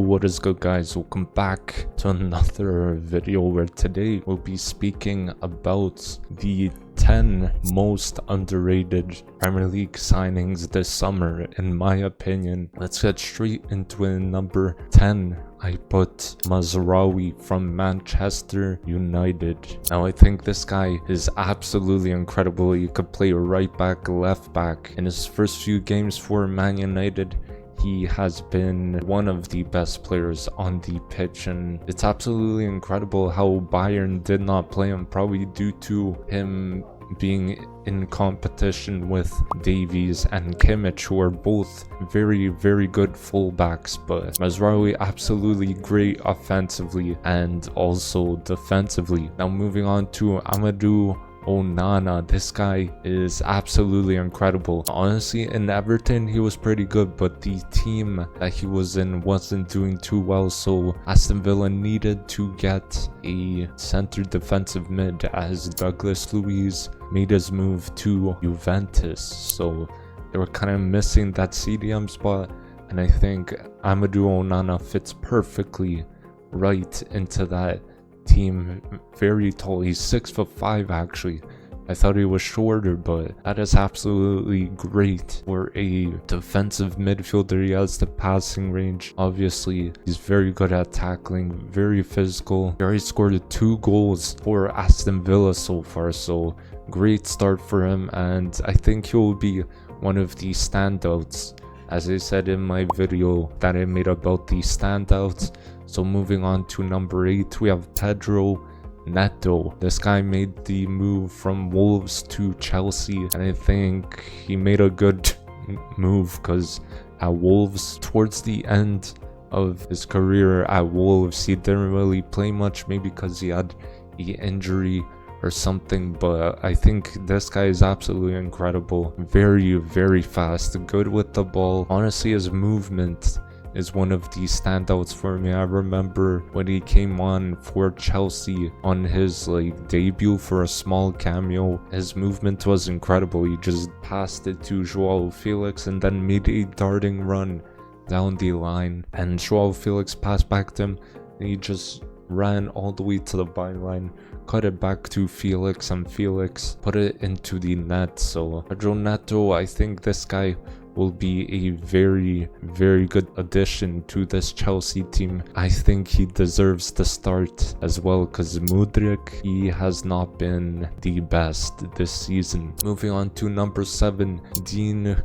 what is good, guys? Welcome back to another video where today we'll be speaking about the 10 most underrated Premier League signings this summer, in my opinion. Let's get straight into it. Number 10, I put Mazraoui from Manchester United. Now, I think this guy is absolutely incredible. He could play right back, left back. In his first few games for Man United, he has been one of the best players on the pitch, and it's absolutely incredible how Bayern did not play him, probably due to him being in competition with Davies and Kimmich, who are both very, very good fullbacks. But Mazraoui absolutely great offensively and also defensively. Now moving on to Amadou Onana. This guy is absolutely incredible. Honestly, in Everton he was pretty good, but the team that he was in wasn't doing too well, so Aston Villa needed to get a center defensive mid as Douglas Luiz made his move to Juventus. So they were kind of missing that CDM spot, and I think Amadou Onana fits perfectly right into that team. Very tall. He's 6'5" actually. I thought he was shorter, but that is absolutely great for a defensive midfielder. He has the passing range. Obviously, he's very good at tackling, very physical. He already scored 2 goals for Aston Villa so far, so great start for him, and I think he will be one of the standouts, as I said in my video that I made about the standouts. So moving on to number 8, we have Pedro Neto. This guy made the move from Wolves to Chelsea, and I think he made a good move because at Wolves, towards the end of his career at Wolves, he didn't really play much, maybe because he had an injury or something, but I think this guy is absolutely incredible. Very, very fast, good with the ball. Honestly, his movement is one of the standouts for me. I remember when he came on for Chelsea on his debut for a small cameo, his movement was incredible. He just passed it to Joao Felix and then made a darting run down the line, and Joao Felix passed back to him and he just ran all the way to the byline, cut it back to Felix, and Felix put it into the net. So Pedro Neto, I think this guy will be a very, very good addition to this Chelsea team. I think he deserves the start as well because Mudryk, he has not been the best this season. Moving on to number 7, Dean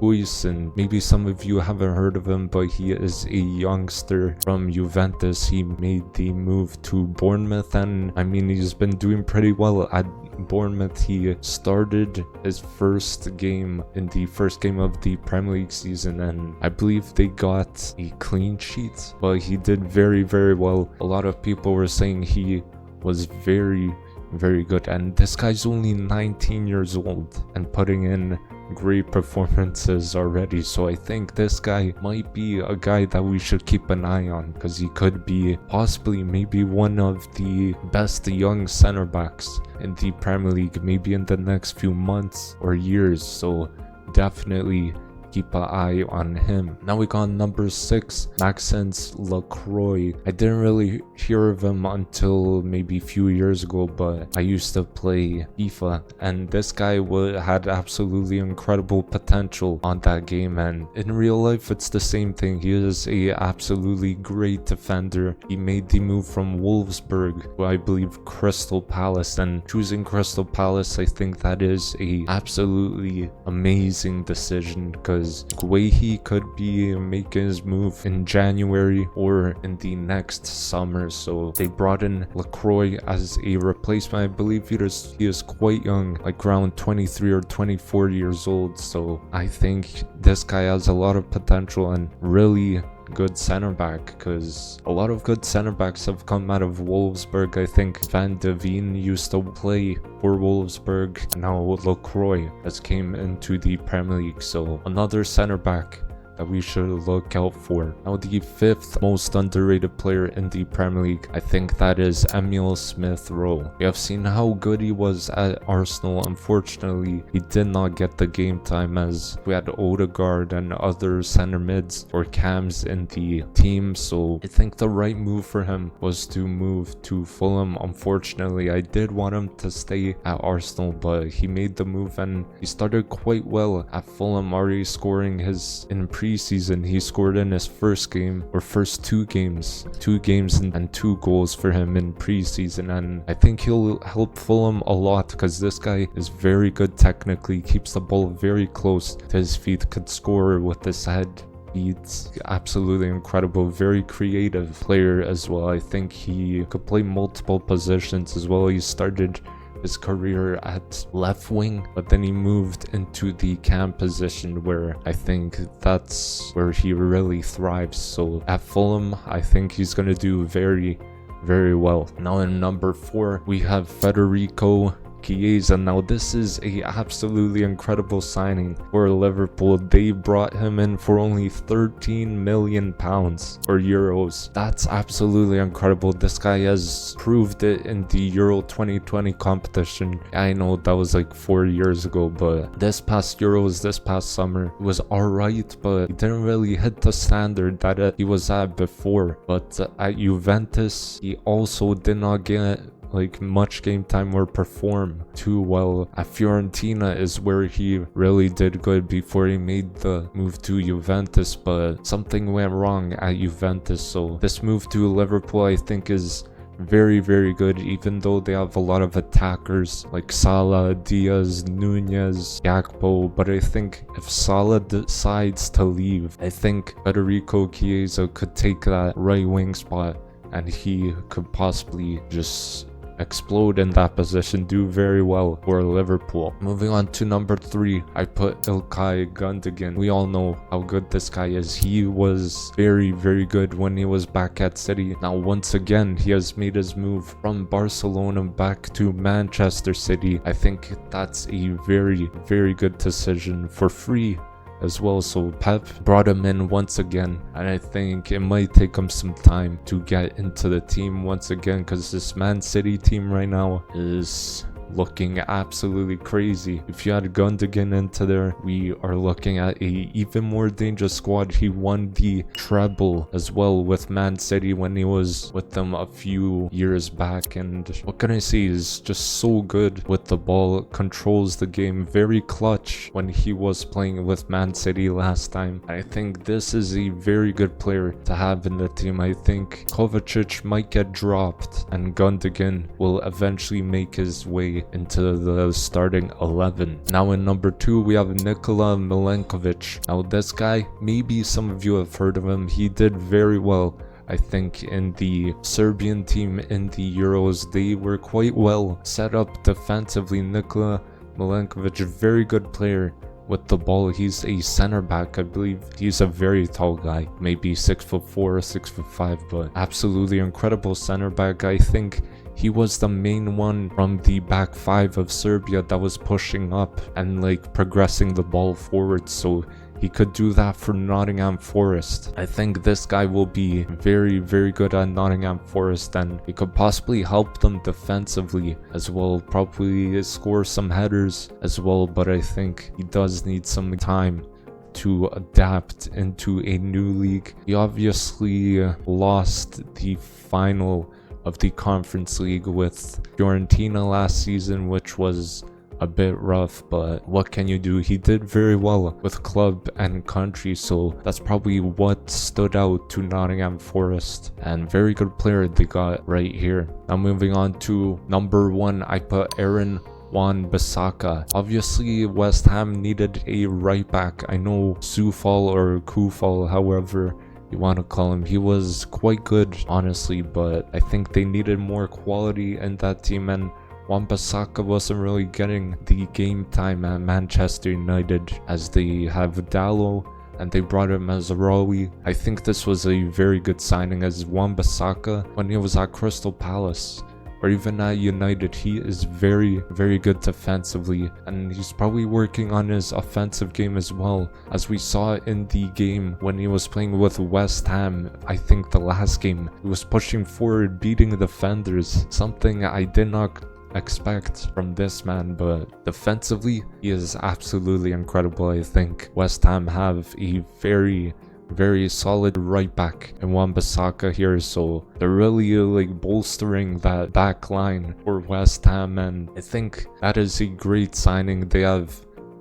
Huijsen. Maybe some of you haven't heard of him, but he is a youngster from Juventus. He made the move to Bournemouth, and I mean, he's been doing pretty well at Bournemouth. He started his first game in the first game of the Premier League season, and I believe they got a clean sheet, but he did very, very well. A lot of people were saying he was very, very good, and this guy's only 19 years old and putting in great performances already. So I think this guy might be a guy that we should keep an eye on, because he could be possibly maybe one of the best young center backs in the Premier League, maybe in the next few months or years. So definitely keep an eye on him. Now we got number 6, Maxence Lacroix. I didn't really hear of him until maybe a few years ago, but I used to play FIFA, and this guy had absolutely incredible potential on that game, and in real life it's the same thing. He is a absolutely great defender. He made the move from Wolfsburg to, I believe, Crystal Palace, and choosing Crystal Palace, I think that is a absolutely amazing decision, because Guehi could be making his move in January or in the next summer. So they brought in Lacroix as a replacement. I believe he is quite young, like around 23 or 24 years old. So I think this guy has a lot of potential and really good center back, because a lot of good center backs have come out of Wolfsburg. I think Van de Ven used to play for Wolfsburg, and now Lacroix has came into the Premier League. So another center back that we should look out for. Now, the 5th most underrated player in the Premier League, I think that is Emil Smith Rowe. We have seen how good he was at Arsenal. Unfortunately, he did not get the game time as we had Odegaard and other center mids or cams in the team, so I think the right move for him was to move to Fulham. Unfortunately, I did want him to stay at Arsenal, but he made the move and he started quite well at Fulham, already scoring in preseason. He scored in his first game or first two games and 2 goals for him in preseason, and I think he'll help Fulham a lot because this guy is very good technically, keeps the ball very close to his feet, could score with his head. He's absolutely incredible, very creative player as well. I think he could play multiple positions as well. He started his career at left wing, but then he moved into the cam position where I think that's where he really thrives. So at Fulham, I think he's going to do very, very well. Now in number 4, we have Federico Chiesa. Now this is a absolutely incredible signing for Liverpool. They brought him in for only 13 million pounds or euros. That's absolutely incredible. This guy has proved it in the Euro 2020 competition. I know that was like 4 years ago, but this past Euros, this past summer, was alright, but he didn't really hit the standard that he was at before. But at Juventus, he also did not get like much game time or perform too well. At Fiorentina is where he really did good before he made the move to Juventus, but something went wrong at Juventus. So this move to Liverpool I think is very, very good, even though they have a lot of attackers like Salah, Diaz, Nunez, Gakpo. But I think if Salah decides to leave, I think Federico Chiesa could take that right wing spot and he could possibly just explode in that position, do very well for Liverpool. Moving on to number 3, I put Ilkay Gundogan. We all know how good this guy is. He was very, very good when he was back at City. Now once again, he has made his move from Barcelona back to Manchester City. I think that's a very, very good decision for free as well. So Pep brought him in once again, and I think it might take him some time to get into the team once again, because this Man City team right now is looking absolutely crazy. If you had Gundogan into there, we are looking at a even more dangerous squad. He won the treble as well with Man City when he was with them a few years back, and what can I say, is just so good with the ball, controls the game, very clutch when he was playing with Man City last time. I think this is a very good player to have in the team. I think Kovacic might get dropped and Gundogan will eventually make his way into the starting 11. Now in number 2, we have Nikola Milenkovic. Now this guy, maybe some of you have heard of him. He did very well, I think, in the Serbian team in the Euros. They were quite well set up defensively. Nikola Milenkovic, very good player with the ball. He's a center back, I believe. He's a very tall guy, maybe 6'4", 6'5", but absolutely incredible center back. I think he was the main one from the back 5 of Serbia that was pushing up and like progressing the ball forward, so he could do that for Nottingham Forest. I think this guy will be very, very good at Nottingham Forest, and he could possibly help them defensively as well, probably score some headers as well, but I think he does need some time to adapt into a new league. He obviously lost the final of the Conference League with Fiorentina last season, which was a bit rough, but what can you do? He did very well with club and country, so that's probably what stood out to Nottingham Forest, and very good player they got right here. Now moving on to number 1, I put Aaron Wan-Bissaka. Obviously West Ham needed a right back. I know Soufal or Koufal, however you want to call him, he was quite good honestly, but I think they needed more quality in that team, and Wan-Bissaka wasn't really getting the game time at Manchester United, as they have Dalot and they brought him as Rawi. I think this was a very good signing, as Wan-Bissaka, when he was at Crystal Palace, or even at United, he is very, very good defensively, and he's probably working on his offensive game as well, as we saw in the game when he was playing with West Ham. I think the last game, he was pushing forward, beating defenders, something I did not expect from this man. But defensively, he is absolutely incredible. I think West Ham have a very solid right back in Wan-Bissaka here, so they're really like bolstering that back line for West Ham, and I think that is a great signing. They have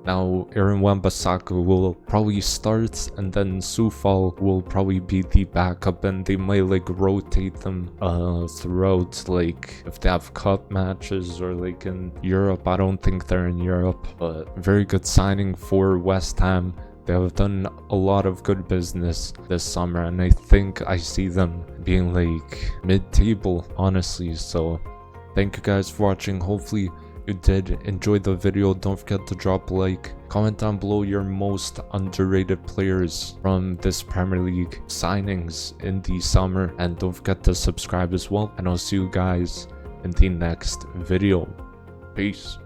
now Aaron Wan-Bissaka will probably start, and then Soufal will probably be the backup, and they might like rotate them throughout, like if they have cup matches or like in Europe. I don't think they're in Europe, but very good signing for West Ham. They have done a lot of good business this summer, and I think I see them being like mid-table, honestly. So thank you guys for watching. Hopefully you did enjoy the video. Don't forget to drop a like, comment down below your most underrated players from this Premier League signings in the summer, and don't forget to subscribe as well, and I'll see you guys in the next video. Peace.